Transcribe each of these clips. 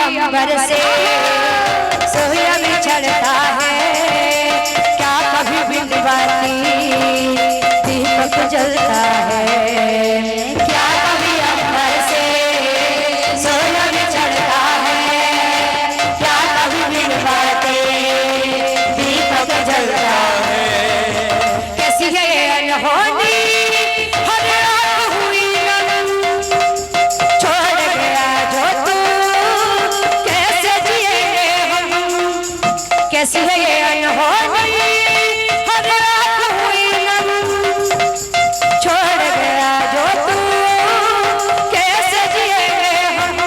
अंबर से सोया बिछड़ता है, क्या कभी बिंदवाती दीपक जलता है, क्या कभी अंबर से सोया बिछड़ता है, क्या कभी बिंदवाती दीपक जलता है। कैसी है ये अनहोनी हर रात हुई छोड़ गया जो तू, कैसे जिएंगे हम। कैसी है ये अनहोनी हर रात हुई छोड़ गया जो तू, कैसे जिएंगे हम।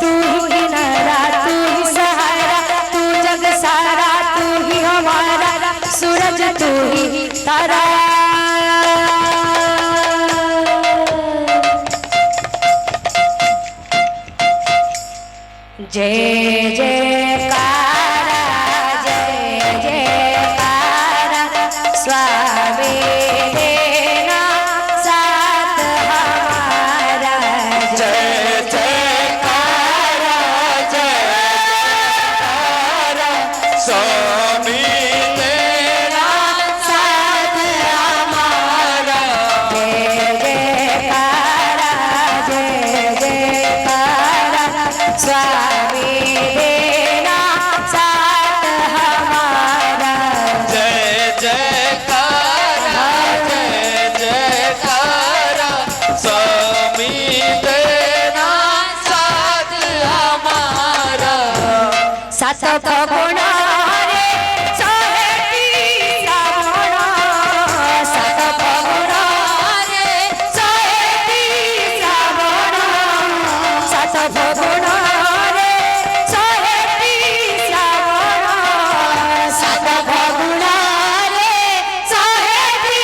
तू ही नारा तू ही सहारा, तू जग सारा, तू ही हमारा सूरज, तू ही तारा। जय जयकारा, जय जयकारा, स्वामी देना साथ हमारा। जय जयकारा, जय जयकारा, स्वामी तेरा साथ हमारा। जय जयकारा, जय जयकारा, स्वामी देना साथ हमारा। जय जयकारा, जय जयकारा, स्वामी तेरा साथ हमारा। सात फगुणा रे सोहेती श्रावण, सात फगुणा रे सोहेती श्रावण, सात फगुणा रे सोहेती श्रावण, सात फगुणा रे सोहेती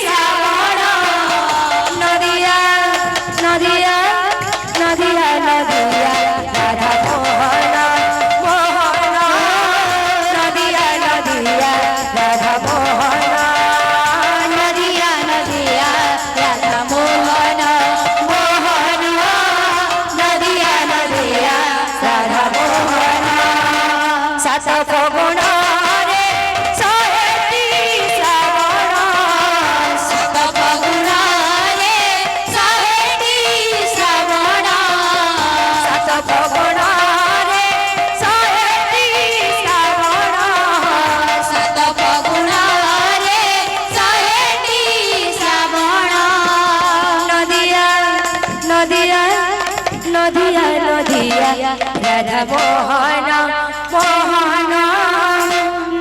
श्रावण। नदिया नदिया नदिया नदिया राधा मोहन मोहन, नदिया नदिया राधा मोहन, नदिया नदिया राधा मोहन मोहन, नदिया नदिया राधा मोहन। सात फगुण रे सोहेती श्रावण, सात फगुण रे सोहेती श्रावण, सात फगुण रे सोहेती श्रावण, सात फगुण रे सोहेती श्रावण। नदिया नदिया नदिया नदिया राधा मोहन मोहन,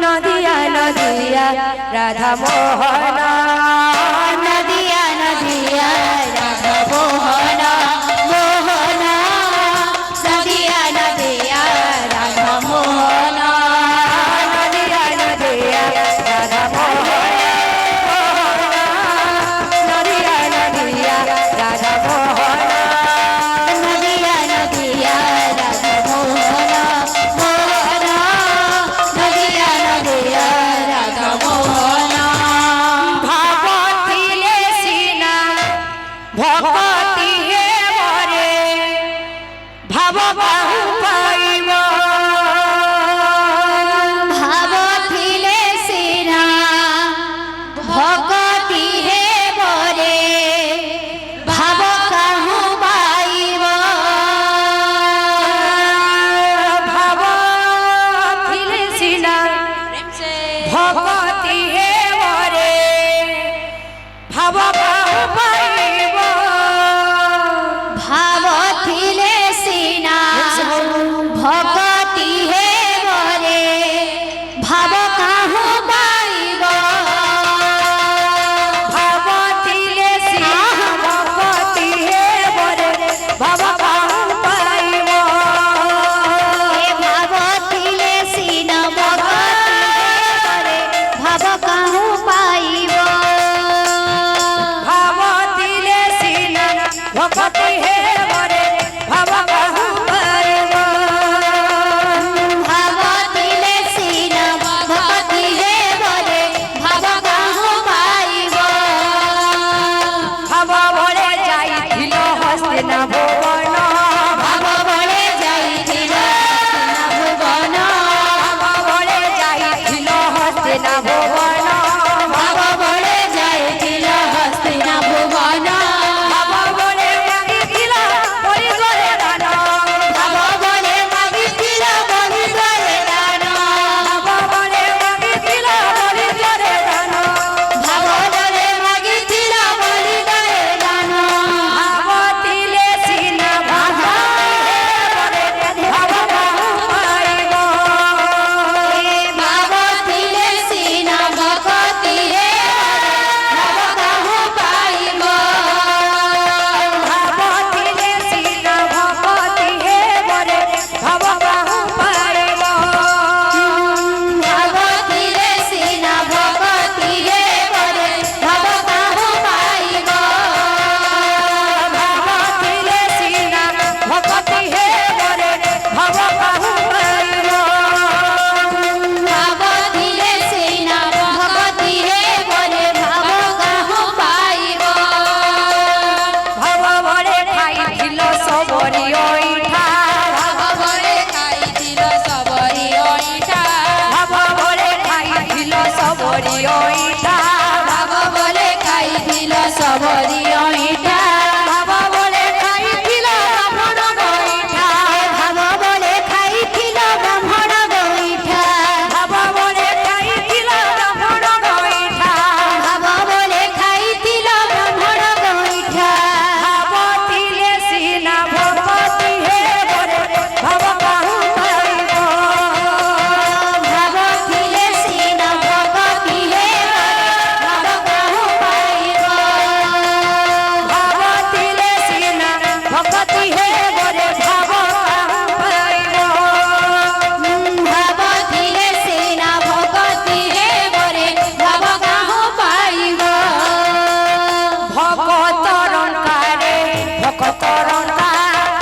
नदिया नदिया राधा मोहन, नदिया नदिया राधा मोहन मोहन, नदिया नदिया राधा मोहन, नदिया नदिया राधा मोहन मोहन, नदिया नदिया राधा मोहन, नदिया नदिया राधा मोहन मोहन, नदिया नदिया राधा मोहन। भागवतीले सीना भगवती हे मरे, भाव बाहु पाइब, भागवतीले सीना भगवती हे मरे, भाव काहु पाइब, भागवतीले सीना भगवती हे मरे, भाव काहु पाइब, भागवतीले सीना भगवती हे मरे, भाव काहु पाइब, भागवतीले सीना भगवती हे मरे, भाव काहु पाइब, भागवतीले सीना भगवती हे मरे, भाव काहु पाइब, भागवतीले सीना भगवती हे मरे, भाव काहु पाइब, भागवतीले सीना भगवती हे मरे, भाव काहु पाइब। भाव बड़े जाइथिल हस्तिना भुवन, भाव बड़े जाइथिल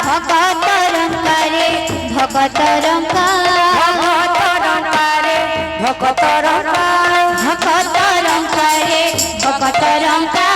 ভকত রঙ্কারে ভকত রঙ্কা ভকত রঙ্কারে ভকত রঙ্কা ভকত রঙ্কারে ভকত রঙ্কা